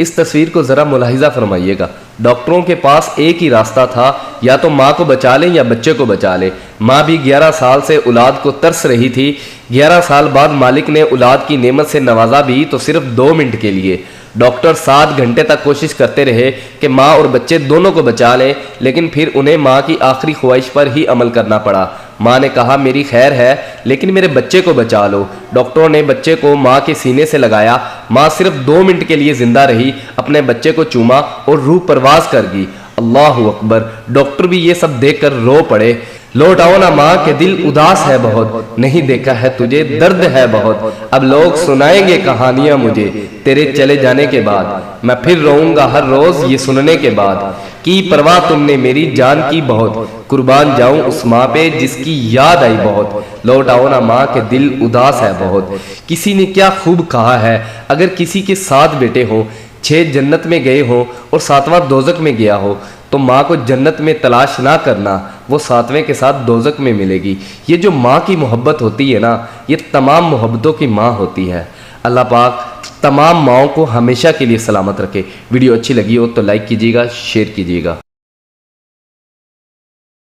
इस तस्वीर को ज़रा मुलाहिजा फरमाइएगा। डॉक्टरों के पास एक ही रास्ता था, या तो माँ को बचा लें या बच्चे को बचा लें। माँ भी 11 साल से औलाद को तरस रही थी। 11 साल बाद मालिक ने औलाद की नेमत से नवाजा भी, तो सिर्फ 2 मिनट के लिए। डॉक्टर 7 घंटे तक कोशिश करते रहे कि माँ और बच्चे दोनों को बचा लें, लेकिन फिर उन्हें माँ की आखिरी ख्वाहिश पर ही अमल करना पड़ा। माँ ने कहा, मेरी खैर है, लेकिन मेरे बच्चे को बचा लो। डॉक्टरों ने बच्चे को माँ के सीने से लगाया। माँ सिर्फ 2 मिनट के लिए जिंदा रही, अपने बच्चे को चूमा और रूह परवाज कर गई। अल्लाह अकबर। डॉक्टर भी ये सब देखकर रो पड़े। लौट आओ ना माँ के दिल उदास है बहुत, नहीं देखा है तुझे दर्द है बहुत। अब लोग सुनाएंगे कहानियां मुझे तेरे चले जाने के बाद, मैं फिर रोऊंगा हर रोज ये सुनने के बाद। की परवाह तुमने मेरी जान की बहुत, कुर्बान जाऊं उस माँ पे जिसकी याद आई बहुत। लौट आओ ना माँ के दिल उदास है बहुत। किसी ने क्या खूब कहा है, अगर किसी के 7 बेटे हों, 6 जन्नत में गए हों और 7वां दोजक में गया हो, तो माँ को जन्नत में तलाश ना करना, वो 7वें के साथ दोजक में मिलेगी। ये जो माँ की मोहब्बत होती है ना, ये तमाम मोहब्बतों की माँ होती है। अल्लाह पाक तमाम माँओं को हमेशा के लिए सलामत रखे। वीडियो अच्छी लगी हो तो लाइक कीजिएगा, शेयर कीजिएगा।